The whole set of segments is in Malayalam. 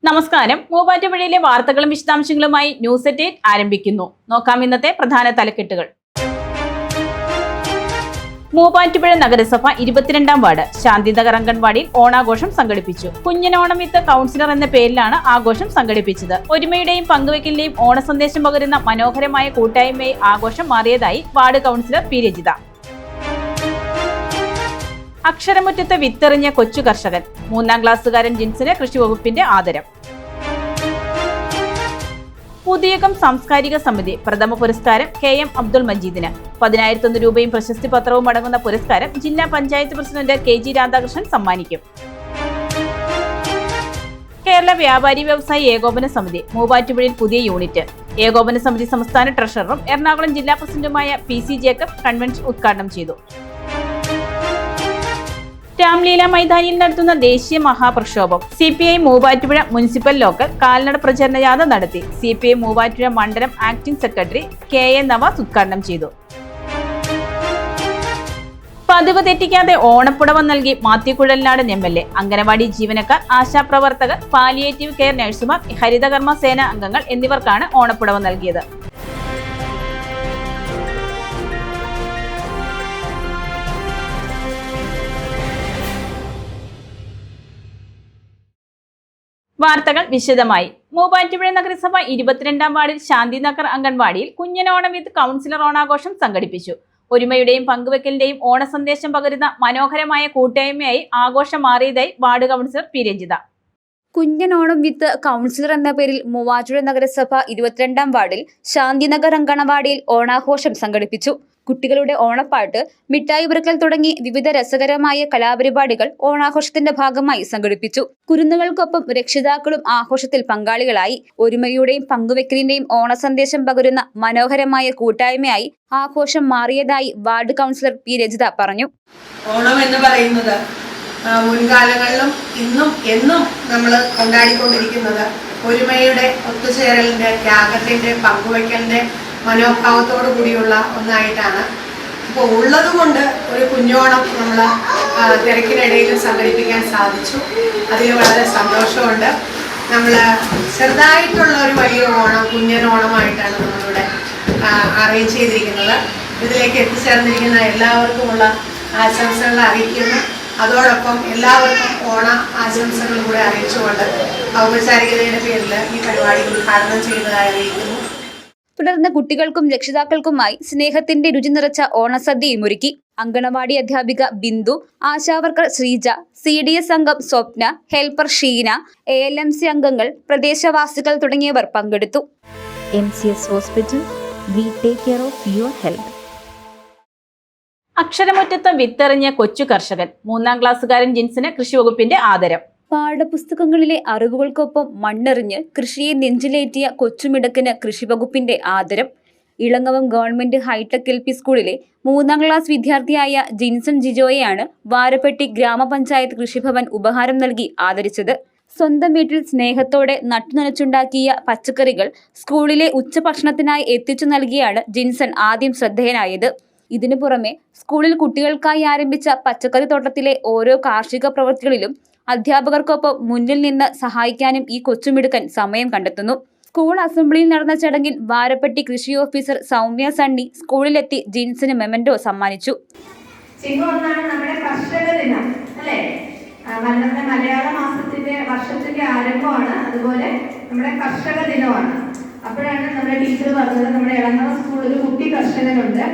നമസ്കാരം. മൂവാറ്റുപുഴയിലെ വാർത്തകളും വിശദാംശങ്ങളുമായി ന്യൂസ് അറ്റ് 8 ആരംഭിക്കുന്നു. നോക്കാം ഇന്നത്തെ പ്രധാന തലക്കെട്ടുകൾ. മൂവാറ്റുപുഴ നഗരസഭ 22-ാം വാർഡ് ശാന്തിനഗർ അംഗൻവാടിയിൽ ഓണാഘോഷം സംഘടിപ്പിച്ചു. കുഞ്ഞനോണം വിത്ത് കൗൺസിലർ എന്ന പേരിലാണ് ആഘോഷം സംഘടിപ്പിച്ചത്. ഒരുമയുടെയും പങ്കുവയ്ക്കലിന്റെയും ഓണസന്ദേശം പകരുന്ന മനോഹരമായ കൂട്ടായ്മയായി ആഘോഷം മാറിയതായി വാർഡ് കൗൺസിലർ പി രജിത. അക്ഷരമുറ്റത്ത് വിത്തെറിഞ്ഞ കൊച്ചു കർഷകൻ. 3-ാം ക്ലാസ്സുകാരൻ ജിൻസിന് കൃഷി വകുപ്പിന്റെ ആദരം. പുതിയകം സാംസ്കാരിക സമിതി പ്രഥമ പുരസ്കാരം KM അബ്ദുൾ മജീദിന്. 10,001 രൂപയും പ്രശസ്തി പത്രവും അടങ്ങുന്ന പുരസ്കാരം ജില്ലാ പഞ്ചായത്ത് പ്രസിഡന്റ് KG രാധാകൃഷ്ണൻ സമ്മാനിക്കും. കേരള വ്യാപാരി വ്യവസായി ഏകോപന സമിതി മൂവാറ്റുപുഴയിൽ പുതിയ യൂണിറ്റ്. ഏകോപന സമിതി സംസ്ഥാന ട്രഷററും എറണാകുളം ജില്ലാ പ്രസിഡന്റുമായ PC ജേക്കബ് കൺവെൻഷൻ ഉദ്ഘാടനം ചെയ്തു. രാംലീല മൈതാനിയിൽ നടത്തുന്ന ദേശീയ മഹാപ്രക്ഷോഭം. CPI മൂവാറ്റുപുഴ മുനിസിപ്പൽ ലോക്കൽ കാൽനട പ്രചരണ ജാഥ നടത്തി. CPI മൂവാറ്റുപുഴ മണ്ഡലം ആക്ടിംഗ് സെക്രട്ടറി KA നവാസ് ഉദ്ഘാടനം ചെയ്തു. പതിവ് തെറ്റിക്കാതെ ഓണപ്പുടവ നൽകി മാത്യു കുഴൽനാടൻ MLA. അംഗനവാടി ജീവനക്കാർ, ആശാപ്രവർത്തകർ, പാലിയേറ്റീവ് കെയർ നഴ്സുമാർ, ഹരിതകർമ്മ സേന അംഗങ്ങൾ എന്നിവർക്കാണ് ഓണപ്പുടവ നൽകിയത്. വാർത്തകൾ വിശദമായി. മൂവാറ്റുപുഴ നഗരസഭ 22-ാം വാർഡിൽ ശാന്തിനഗർ അംഗൻവാടിയിൽ കുഞ്ഞനോണം വിത്ത് കൗൺസിലർ ഓണാഘോഷം സംഘടിപ്പിച്ചു. ഒരുമയുടെയും പങ്കുവെക്കലിന്റെയും ഓണസന്ദേശം പകരുന്ന മനോഹരമായ കൂട്ടായ്മയായി ആഘോഷം മാറിയതായി വാർഡ് കൗൺസിലർ പി രജിത. കുഞ്ഞനോണം വിത്ത് കൗൺസിലർ എന്ന പേരിൽ മൂവാറ്റുപുഴ നഗരസഭ 22-ാം വാർഡിൽ ശാന്തിനഗർ അങ്കണവാടിയിൽ ഓണാഘോഷം സംഘടിപ്പിച്ചു. കുട്ടികളുടെ ഓണപ്പാട്ട്, മിഠായി പെറുക്കൽ തുടങ്ങി വിവിധ രസകരമായ കലാപരിപാടികൾ ഓണാഘോഷത്തിന്റെ ഭാഗമായി സംഘടിപ്പിച്ചു. കുരുന്നുകൾക്കൊപ്പം രക്ഷിതാക്കളും ആഘോഷത്തിൽ പങ്കാളികളായി. ഒരുമയുടെയും പങ്കുവെക്കലിന്റെയും ഓണസന്ദേശം പകരുന്ന മനോഹരമായ കൂട്ടായ്മയായി ആഘോഷം മാറിയതായി വാർഡ് കൗൺസിലർ പി രജിത പറഞ്ഞു. ഓണം എന്ന് പറയുന്നത് മുൻകാലങ്ങളിലും ഇന്നും എന്നും നമ്മൾ കൊണ്ടാടിക്കൊണ്ടിരിക്കുന്നത് ഒരുമയുടെ, ഒത്തുചേരലിന്റെ, ത്യാഗത്തിന്റെ, പങ്കുവയ്ക്കലിന്റെ മനോഭാവത്തോടു കൂടിയുള്ള ഒന്നായിട്ടാണ്. ഇപ്പോൾ ഉള്ളത് കൊണ്ട് ഒരു കുഞ്ഞോണം നമ്മൾ തിരക്കിനിടയിൽ സംഘടിപ്പിക്കാൻ സാധിച്ചു. അതിൽ വളരെ സന്തോഷമുണ്ട്. നമ്മൾ ചെറുതായിട്ടുള്ള ഒരു വലിയ ഓണം, കുഞ്ഞനോണമായിട്ടാണ് നമ്മളിവിടെ അറേഞ്ച് ചെയ്തിരിക്കുന്നത്. ഇതിലേക്ക് എത്തിച്ചേർന്നിരിക്കുന്ന എല്ലാവർക്കുമുള്ള ആശംസകൾ അറിയിക്കുന്നു. അതോടൊപ്പം എല്ലാവർക്കും ഓണ ആശംസകൾ കൂടെ അറിയിച്ചുകൊണ്ട് ഔപചാരികതയുടെ പേരിൽ ഈ പരിപാടി ഉദ്ഘാടനം ചെയ്യുന്നതായി അറിയിക്കുന്നു. തുടർന്ന് കുട്ടികൾക്കും രക്ഷിതാക്കൾക്കുമായി സ്നേഹത്തിന്റെ രുചി നിറച്ച ഓണസദ്യയും ഒരുക്കി. അങ്കണവാടി അധ്യാപിക ബിന്ദു, ആശാവർക്കർ ശ്രീജ, CDS അംഗം സ്വപ്ന, ഹെൽപ്പർ ഷീന, ALMC അംഗങ്ങൾ, പ്രദേശവാസികൾ തുടങ്ങിയവർ പങ്കെടുത്തു. MCS hospital, we take care of your health. അക്ഷരമുറ്റത്ത് വിത്തെറിഞ്ഞ കൊച്ചു കർഷകൻ. 3-ാം ക്ലാസ്സുകാരൻ ജിൻസിന് കൃഷി വകുപ്പിന്റെ ആദരം. പാഠപുസ്തകങ്ങളിലെ അറിവുകൾക്കൊപ്പം മണ്ണെറിഞ്ഞ് കൃഷിയെ നെഞ്ചിലേറ്റിയ കൊച്ചുമിടക്കിന് കൃഷിവകുപ്പിന്റെ ആദരം. ഇളങ്ങവം ഗവൺമെന്റ് ഹൈടെക് LP സ്കൂളിലെ 3-ാം ക്ലാസ് വിദ്യാർത്ഥിയായ ജിൻസൺ ജിജോയെയാണ് വാരപ്പെട്ടി ഗ്രാമപഞ്ചായത്ത് കൃഷിഭവൻ ഉപഹാരം നൽകി ആദരിച്ചത്. സ്വന്തം വീട്ടിൽ സ്നേഹത്തോടെ നട്ടുനനച്ചുണ്ടാക്കിയ പച്ചക്കറികൾ സ്കൂളിലെ ഉച്ചഭക്ഷണത്തിനായി എത്തിച്ചു നൽകിയാണ് ജിൻസൺ ആദ്യം ശ്രദ്ധേയനായത്. ഇതിനു പുറമെ സ്കൂളിൽ കുട്ടികൾക്കായി ആരംഭിച്ച പച്ചക്കറി തോട്ടത്തിലെ ഓരോ കാർഷിക പ്രവൃത്തികളിലും അധ്യാപകർക്കൊപ്പം മുന്നിൽ നിന്ന് സഹായിക്കാനും ഈ കൊച്ചുമിടുക്കൻ സമയം കണ്ടെത്തുന്നു. സ്കൂൾ അസംബ്ലിയിൽ നടന്ന ചടങ്ങിൽ വാരപ്പെട്ടി കൃഷി ഓഫീസർ സൗമ്യ സണ്ണി സ്കൂളിലെത്തി ജിൻസിന് മെമന്റോ സമ്മാനിച്ചു. നമ്മുടെ കർഷക ദിനം അല്ലേ? നമ്മുടെ മലയാള മാസത്തിന്റെ വർഷത്തിന്റെ ആരംഭമാണ്. അതുപോലെ നമ്മുടെ കർഷക ദിനമാണ്. അപ്പോഴാണ് നമ്മുടെ ടീച്ചർ പറഞ്ഞത് നമ്മുടെ ഇളങ്ങവ സ്കൂളിൽ ഒരു കുട്ടി കർഷകനുണ്ട്,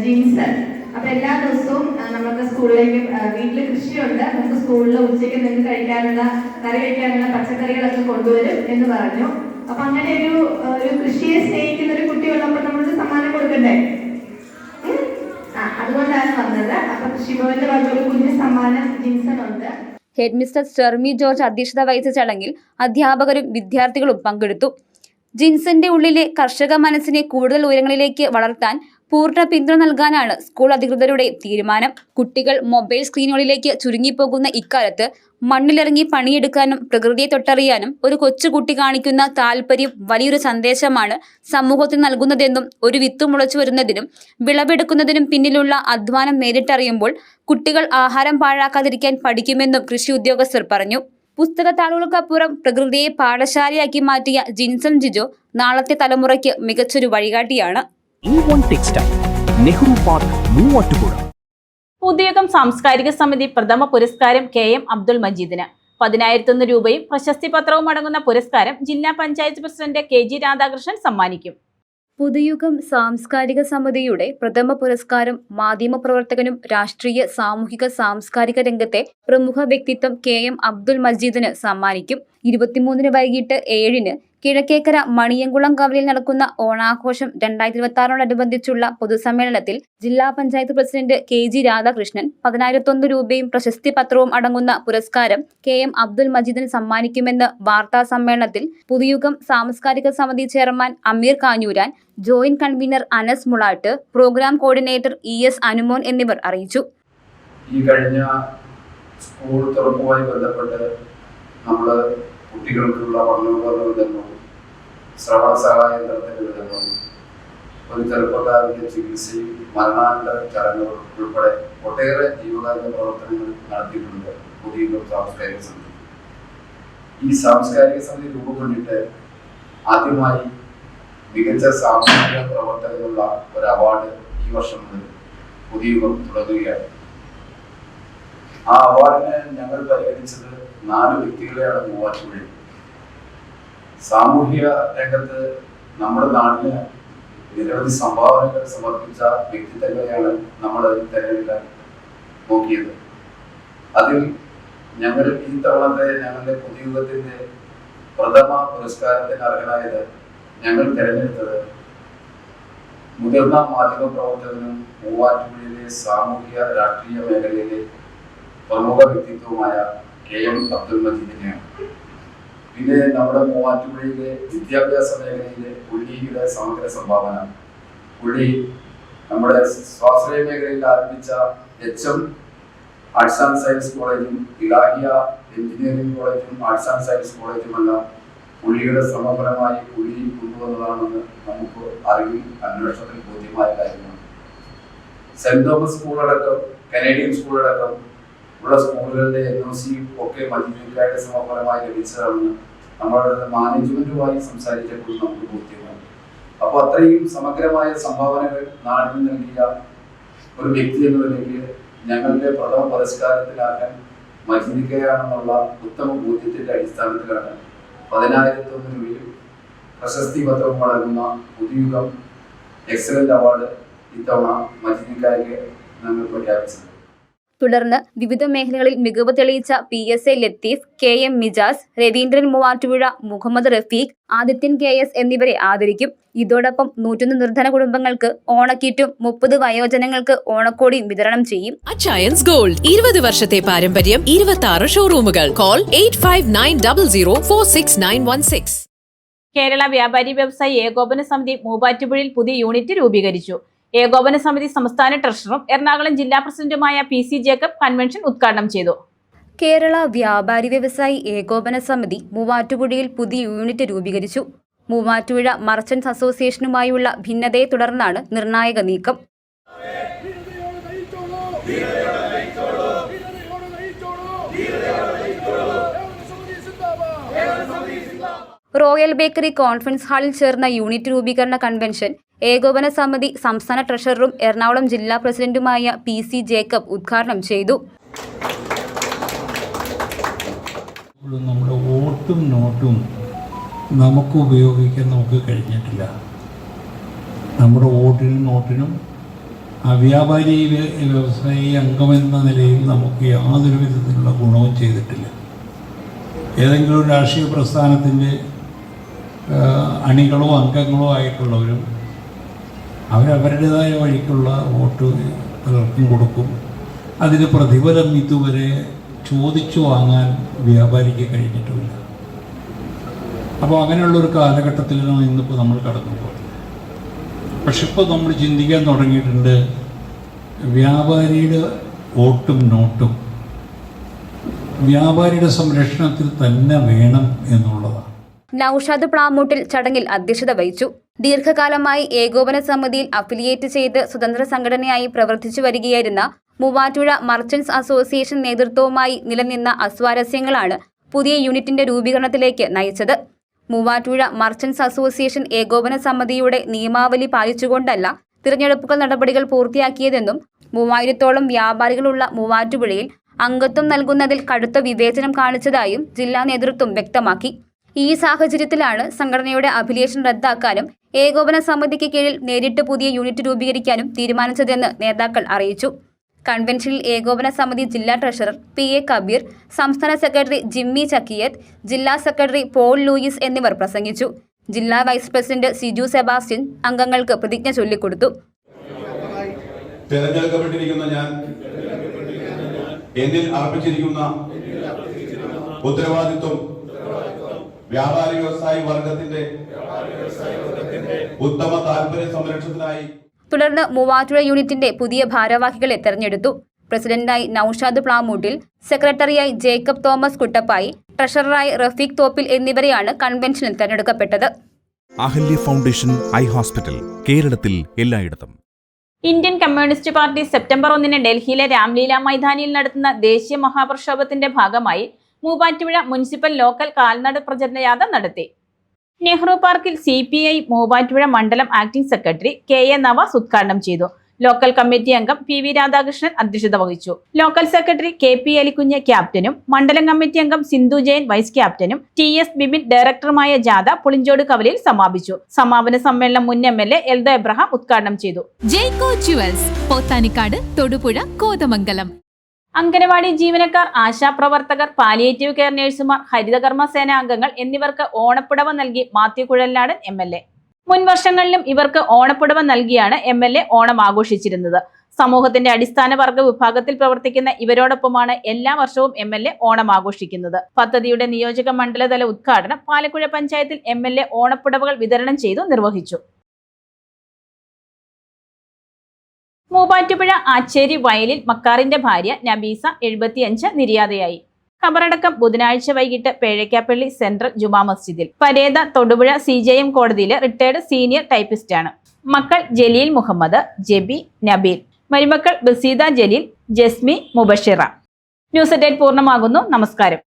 ജിൻസൺ. അപ്പൊ എല്ലാ ദിവസവും നമുക്ക് സ്കൂളിലേക്ക് വീട്ടിൽ കൃഷിയുണ്ട്, നമുക്ക് സ്കൂളിൽ ഉച്ചയ്ക്ക് നിങ്ങൾക്ക് കഴിക്കാനുള്ള, കറി വയ്ക്കാനുള്ള പച്ചക്കറികളൊക്കെ കൊണ്ടുവരും എന്ന് പറഞ്ഞു. അപ്പൊ അങ്ങനെ ഒരു കൃഷിയെ സ്നേഹിക്കുന്ന ഒരു കുട്ടി ഉള്ളപ്പോൾ നമ്മളൊരു സമ്മാനം കൊടുക്കണ്ടേ? അതുകൊണ്ടാണ് വന്നത്. അപ്പൊ കൃഷിഭവന്റെ വക ഒരു കുഞ്ഞു സമ്മാനം ജിൻസൺ ഉണ്ട്. ഹെഡ് മിസ്റ്റർ ഷെർമി ജോർജ് അധ്യക്ഷത വഹിച്ച ചടങ്ങിൽ അധ്യാപകരും വിദ്യാർത്ഥികളും പങ്കെടുത്തു. ജിൻസന്റെ ഉള്ളിലെ കർഷക മനസ്സിനെ കൂടുതൽ ഉയരങ്ങളിലേക്ക് വളർത്താൻ പൂർണ്ണ പിന്തുണ നൽകാനാണ് സ്കൂൾ അധികൃതരുടെ തീരുമാനം. കുട്ടികൾ മൊബൈൽ സ്ക്രീനുകളിലേക്ക് ചുരുങ്ങിപ്പോകുന്ന ഇക്കാലത്ത് മണ്ണിലിറങ്ങി പണിയെടുക്കാനും പ്രകൃതിയെ തൊട്ടറിയാനും ഒരു കൊച്ചുകുട്ടി കാണിക്കുന്ന താല്പര്യം വലിയൊരു സന്ദേശമാണ് സമൂഹത്തിന് നൽകുന്നതെന്നും ഒരു വിത്ത് മുളച്ചു വരുന്നതിനും വിളവെടുക്കുന്നതിനും പിന്നിലുള്ള അധ്വാനം നേരിട്ടറിയുമ്പോൾ കുട്ടികൾ ആഹാരം പാഴാക്കാതിരിക്കാൻ പഠിക്കുമെന്നും കൃഷി ഉദ്യോഗസ്ഥർ പറഞ്ഞു. പുസ്തകത്താളുകൾക്കപ്പുറം പ്രകൃതിയെ പാഠശാലയാക്കി മാറ്റിയ ജിൻസൺ ജിജോ നാളത്തെ തലമുറയ്ക്ക് മികച്ചൊരു വഴികാട്ടിയാണ്. A1 Textile, Nehru park, Muvattupuzha. Puthuyugam Samskarika Samithi പ്രഥമ പുരസ്കാരം KM അബ്ദുൾ മജീദിന് 10,001 രൂപയും പ്രശസ്തി പത്രവും അടങ്ങുന്ന പുരസ്കാരം ജില്ലാ പഞ്ചായത്ത് പ്രസിഡന്റ് KG രാധാകൃഷ്ണൻ സമ്മാനിക്കും. പുതുയുഗം സാംസ്കാരിക സമിതിയുടെ പ്രഥമ പുരസ്കാരം മാധ്യമപ്രവർത്തകനും രാഷ്ട്രീയ സാമൂഹിക സാംസ്കാരിക രംഗത്തെ പ്രമുഖ വ്യക്തിത്വം KM അബ്ദുൾ മജീദിന് സമ്മാനിക്കും. 23 വൈകിട്ട് 7 കിഴക്കേക്കര മണിയംകുളം കവലയിൽ നടക്കുന്ന ഓണാഘോഷം 2026 പൊതുസമ്മേളനത്തിൽ ജില്ലാ പഞ്ചായത്ത് പ്രസിഡന്റ് KG രാധാകൃഷ്ണൻ 10,001 രൂപയും പ്രശസ്തി പത്രവും അടങ്ങുന്ന പുരസ്കാരം KM അബ്ദുൾ മജീദിന് സമ്മാനിക്കുമെന്ന് വാർത്താ സമ്മേളനത്തിൽ Puthuyugam Samskarika Samithi chairman Ameer Kanjooran, joint convener Anas Mulatt, program coordinator ES Anumon എന്നിവർ അറിയിച്ചു. ഈ കഴിഞ്ഞ സ്കൂൾ തുറപ്പുമായി ബന്ധപ്പെട്ട് നമ്മൾ കുട്ടികൾക്കുള്ള പഠനോപകരണ വിതരണവും ശ്രവണ സഹായ യന്ത്രത്തിന്റെ വിതരണവും ഒരു ചെറുപ്പക്കാരന്റെ ചികിത്സയും മരണാനന്തര ചടങ്ങുകൾ ഉൾപ്പെടെ ഒട്ടേറെ ജീവകാരുണ്യ പ്രവർത്തനങ്ങൾ നടത്തിയിട്ടുണ്ട് പുതുയുഗം സാംസ്കാരിക സമിതി. ഈ സാംസ്കാരിക സമിതി രൂപം കൊണ്ടിട്ട് ആദ്യമായി മികച്ച സാമൂഹിക പ്രവർത്തകനുള്ള ഒരു അവാർഡ് ഈ വർഷം മുതൽ പുതുയുഗം തുടങ്ങുകയാണ്. ആ അവാർഡിന് ഞങ്ങൾ പരിഗണിച്ചത് 4 വ്യക്തികളെയാണ് മൂവാറ്റുപുഴയിൽ. സാമൂഹിക രംഗത്ത് നമ്മുടെ നാടിന് നിരവധി സംഭാവനകൾ സമർപ്പിച്ച വ്യക്തിത്വങ്ങളെയാണ് നമ്മൾ തിരഞ്ഞെടുക്കാൻ നോക്കിയത്. അതിൽ ഞങ്ങൾ ഈ തവണത്തെ ഞങ്ങളുടെ പുതുയുഗത്തിന്റെ പ്രഥമ പുരസ്കാരത്തിന് അർഹനായത് ഞങ്ങൾ തിരഞ്ഞെടുത്തത് മുതിർന്ന മാധ്യമ പ്രവർത്തകനും മൂവാറ്റുപുഴയിലെ സാമൂഹിക രാഷ്ട്രീയ മേഖലയിലെ പ്രമുഖ വ്യക്തിത്വമായ KM അബ്ദുൾ മജീദിനെയാണ്. പിന്നെ നമ്മുടെ മൂവാറ്റുപുഴയിലെ വിദ്യാഭ്യാസ മേഖലയിലെ പുള്ളിയുടെ സമഗ്ര സംഭാവന, പുള്ളി നമ്മുടെ സ്വാശ്രയ മേഖലയിൽ ആരംഭിച്ച HM ആർട്സ് ആൻഡ് സയൻസ് കോളേജും ഇലാഹിയ എഞ്ചിനീയറിംഗ് കോളേജും ആർട്സ് ആൻഡ് സയൻസ് കോളേജുമെല്ലാം പുള്ളിയുടെ ശ്രമഫലമായി പുള്ളി കൊണ്ടുവന്നതാണെന്ന് നമുക്ക് അറിവിൽ അന്വേഷണത്തിൽ ബോധ്യമായ കാര്യമാണ്. സെന്റ് തോമസ് സ്കൂളടക്കം കനേഡിയൻ സ്കൂളടക്കം ഉള്ള സ്കൂളുകളുടെ NOC ഒക്കെ മജീദിന്റെ സമഫലമായി ലഭിച്ചതാണെന്ന് നമ്മളുടെ മാനേജ്മെന്റുമായി സംസാരിച്ചപ്പോൾ നമുക്ക് ബോധ്യമായി. അപ്പോൾ അത്രയും സമഗ്രമായ സംഭാവനകൾ നാടിന് നൽകിയ ഒരു വ്യക്തി എന്ന നിലയ്ക്ക് ഞങ്ങളുടെ പ്രഥമ പുരസ്കാരത്തിലാക്കാൻ മജീദിക്കയാണെന്നുള്ള ഉത്തമ ബോധ്യത്തിന്റെ അടിസ്ഥാനത്തിലാണ് 10,001 രൂപയും പ്രശസ്തി പത്രവും അടങ്ങുന്ന പുതുയുഗം എക്സലന്റ് അവാർഡ് ഇത്തവണ മജീദിക്കായ്ക്ക് ഞങ്ങൾ പ്രഖ്യാപിച്ചത്. തുടർന്ന് വിവിധ മേഖലകളിൽ മികവ് തെളിയിച്ച PSA Latheef, KM Mijas, Raveendran Muvattupuzha, Muhammad Rafeeq, Adithyan KS എന്നിവരെ ആദരിക്കും. ഇതോടൊപ്പം 101 നിർധന കുടുംബങ്ങൾക്ക് ഓണക്കിറ്റും 30 വയോജനങ്ങൾക്ക് ഓണക്കോടിയും വിതരണം ചെയ്യും. അച്ചയൻസ് ഗോൾഡ് 20 വർഷത്തെ പാരമ്പര്യം, 26 ഷോറൂമുകൾ. കോൾ 8590046916. കേരള വ്യാപാരി വ്യവസായി ഏകോപന സമിതി മൂവാറ്റുപുഴയിൽ പുതിയ യൂണിറ്റ് രൂപീകരിച്ചു. ഏകോപന സമിതി സംസ്ഥാന ട്രഷററും എറണാകുളം ജില്ലാ പ്രസിഡന്റുമായ PC ജേക്കബ് കൺവെൻഷൻ ഉദ്ഘാടനം ചെയ്തു. കേരള വ്യാപാരി വ്യവസായി ഏകോപന സമിതി മൂവാറ്റുപുഴയിൽ പുതിയ യൂണിറ്റ് രൂപീകരിച്ചു. മൂവാറ്റുപുഴ മർച്ചന്റ്സ് അസോസിയേഷനുമായുള്ള ഭിന്നതയെ തുടർന്നാണ് നിർണായക നീക്കം. റോയൽ ബേക്കറി കോൺഫറൻസ് ഹാളിൽ ചേർന്ന യൂണിറ്റ് രൂപീകരണ കൺവെൻഷൻ ഏകോപന സമിതി സംസ്ഥാന ട്രഷററും എറണാകുളം ജില്ലാ പ്രസിഡന്റുമായ PC ജേക്കബ് ഉദ്ഘാടനം ചെയ്തു. നമ്മുടെ വോട്ടും നോട്ടും നമുക്ക് ഉപയോഗിക്കാൻ നമുക്ക് കഴിഞ്ഞിട്ടില്ല. നമ്മുടെ വോട്ടിനും നോട്ടിനും വ്യാപാരി വ്യവസായി അംഗമെന്ന നിലയിൽ നമുക്ക് യാതൊരു വിധത്തിലുള്ള ഗുണവും ചെയ്തിട്ടില്ല. ഏതെങ്കിലും രാഷ്ട്രീയ പ്രസ്ഥാനത്തിൻ്റെ അണികളോ അംഗങ്ങളോ ആയിട്ടുള്ളവരും അവരവരുടേതായ വഴിക്കുള്ള വോട്ട് പലർക്കും കൊടുക്കും. അതിന് പ്രതിഫലം ഇതുവരെ ചോദിച്ചു വാങ്ങാൻ വ്യാപാരിക്ക് കഴിഞ്ഞിട്ടുമില്ല. അപ്പോൾ അങ്ങനെയുള്ളൊരു കാലഘട്ടത്തിലാണ് ഇന്നിപ്പോൾ നമ്മൾ കടന്നു പോകുന്നത്. പക്ഷെ ഇപ്പോൾ നമ്മൾ ചിന്തിക്കാൻ തുടങ്ങിയിട്ടുണ്ട്, വ്യാപാരിയുടെ വോട്ടും നോട്ടും വ്യാപാരിയുടെ സംരക്ഷണത്തിൽ തന്നെ വേണം എന്നുള്ളതാണ്. നൌഷാദ് പ്ലാമൂട്ടിൽ ചടങ്ങിൽ അധ്യക്ഷത വഹിച്ചു. ദീർഘകാലമായി ഏകോപന സമിതിയിൽ അഫിലിയേറ്റ് ചെയ്ത് സ്വതന്ത്ര സംഘടനയായി പ്രവർത്തിച്ചു വരികയായിരുന്ന മൂവാറ്റുപുഴ മർച്ചന്റ്സ് അസോസിയേഷൻ നേതൃത്വവുമായി നിലനിന്ന അസ്വാരസ്യങ്ങളാണ് പുതിയ യൂണിറ്റിന്റെ രൂപീകരണത്തിലേക്ക് നയിച്ചത്. മൂവാറ്റുപുഴ മർച്ചന്റ്സ് അസോസിയേഷൻ ഏകോപന സമിതിയുടെ നിയമാവലി പാലിച്ചുകൊണ്ടല്ല തിരഞ്ഞെടുപ്പുകൾ നടപടികൾ പൂർത്തിയാക്കിയതെന്നും 3000-ഓളം വ്യാപാരികളുള്ള മൂവാറ്റുപുഴയിൽ അംഗത്വം നൽകുന്നതിൽ കടുത്ത വിവേചനം കാണിച്ചതായും ജില്ലാ നേതൃത്വം വ്യക്തമാക്കി. ഈ സാഹചര്യത്തിലാണ് സംഘടനയുടെ അഫിലിയേഷൻ റദ്ദാക്കാനും ഏകോപന സമിതിക്ക് കീഴിൽ നേരിട്ട് പുതിയ യൂണിറ്റ് രൂപീകരിക്കാനും തീരുമാനിച്ചതെന്ന് നേതാക്കൾ അറിയിച്ചു. കൺവെൻഷനിൽ ഏകോപന സമിതി ജില്ലാ ട്രഷറർ PA കബീർ, സംസ്ഥാന സെക്രട്ടറി ജിമ്മി ചക്കിയത്ത്, ജില്ലാ സെക്രട്ടറി പോൾ ലൂയിസ് എന്നിവർ പ്രസംഗിച്ചു. ജില്ലാ വൈസ് പ്രസിഡന്റ് സിജു സെബാസ്റ്റ്യൻ അംഗങ്ങൾക്ക് പ്രതിജ്ഞ ചൊല്ലിക്കൊടുത്തു. തെരഞ്ഞെടുക്കപ്പെട്ടിരിക്കുന്ന ഞാൻ എന്നിൽ അർപ്പിച്ചിരിക്കുന്ന ഉത്തരവാദിത്വം വ്യാപാരി വ്യവസായി വർഗത്തിന്റെ ഉത്തമ താൽപര്യ സംരക്ഷണത്തിനായി. തുടർന്ന് മൂവാറ്റുപുഴ യൂണിറ്റിന്റെ പുതിയ ഭാരവാഹികളെ തെരഞ്ഞെടുത്തു. പ്രസിഡന്റായി നൌഷാദ് പ്ലാമൂട്ടിൽ, സെക്രട്ടറിയായി ജേക്കബ് തോമസ് കുട്ടപ്പായി, ട്രഷററായി റഫീഖ് തോപ്പിൽ എന്നിവരെയാണ് കൺവെൻഷനിൽ തെരഞ്ഞെടുക്കപ്പെട്ടത്. അഹല്യ ഫൗണ്ടേഷൻ ഐ ഹോസ്പിറ്റൽ, കേരളത്തിൽ എല്ലായിടത്തും. ഇന്ത്യൻ കമ്മ്യൂണിസ്റ്റ് പാർട്ടി സെപ്റ്റംബർ 1 ഡൽഹിയിലെ രാംലീല മൈതാനിയിൽ നടത്തുന്ന ദേശീയ മഹാപ്രക്ഷോഭത്തിന്റെ ഭാഗമായി മൂവാറ്റുപുഴ മുനിസിപ്പൽ ലോക്കൽ കാൽനട പ്രചരണ യാത്ര നടത്തി. നെഹ്റു പാർക്കിൽ CPI മൂവാറ്റുപുഴ മണ്ഡലം ആക്ടിംഗ് സെക്രട്ടറി KA നവാസ് ഉദ്ഘാടനം ചെയ്തു. ലോക്കൽ കമ്മിറ്റി അംഗം PV രാധാകൃഷ്ണൻ അധ്യക്ഷത വഹിച്ചു. ലോക്കൽ സെക്രട്ടറി KP അലിക്കുഞ്ഞ് ക്യാപ്റ്റനും മണ്ഡലം കമ്മിറ്റി അംഗം സിന്ധു ജയൻ വൈസ് ക്യാപ്റ്റനും TS ബിബിൻ ഡയറക്ടറുമായ ജാഥ പുളിഞ്ചോട് കവലയിൽ സമാപിച്ചു. സമാപന സമ്മേളനം മുൻ MLA എൽദോ എബ്രഹാം ഉദ്ഘാടനം ചെയ്തു. ജയ്കോ ജുവൽസ്, പോത്താനിക്കാട്, തൊടുപുഴ, കോതമംഗലം. അംഗനവാടി ജീവനക്കാർ, ആശാപ്രവർത്തകർ, പാലിയേറ്റീവ് കെയർ നഴ്സുമാർ, ഹരിതകർമ്മ സേന അംഗങ്ങൾ എന്നിവർക്ക് ഓണപ്പുടവ നൽകി മാത്യു കുഴൽനാടൻ MLA. മുൻ വർഷങ്ങളിലും ഇവർക്ക് ഓണപ്പുടവ നൽകിയാണ് MLA ഓണം ആഘോഷിച്ചിരുന്നത്. സമൂഹത്തിന്റെ അടിസ്ഥാന വർഗ വിഭാഗത്തിൽ പ്രവർത്തിക്കുന്ന ഇവരോടൊപ്പമാണ് എല്ലാ വർഷവും MLA ഓണം ആഘോഷിക്കുന്നത്. പദ്ധതിയുടെ നിയോജക മണ്ഡലതല ഉദ്ഘാടനം പാലക്കുഴ പഞ്ചായത്തിൽ MLA ഓണപ്പുടവകൾ വിതരണം ചെയ്തു നിർവഹിച്ചു. മൂവാറ്റുപുഴ ആച്ചേരി വയലിൽ മക്കാറിന്റെ ഭാര്യ നബീസ 75 നിര്യാതയായി. ഖബറടക്കം ബുധനാഴ്ച വൈകിട്ട് പേഴയ്ക്കാപ്പള്ളി സെൻട്രൽ ജുമാ മസ്ജിദിൽ. പരേത തൊടുപുഴ CJM കോടതിയിലെ റിട്ടയർഡ് സീനിയർ ടൈപ്പിസ്റ്റാണ്. മക്കൾ ജലീൽ മുഹമ്മദ്, ജെബി, നബീൽ. മരുമക്കൾ ബസീദ ജലീൽ, ജസ്മി, മുബഷിറ. ന്യൂസ് 8 പൂർണ്ണമാകുന്നു. നമസ്കാരം.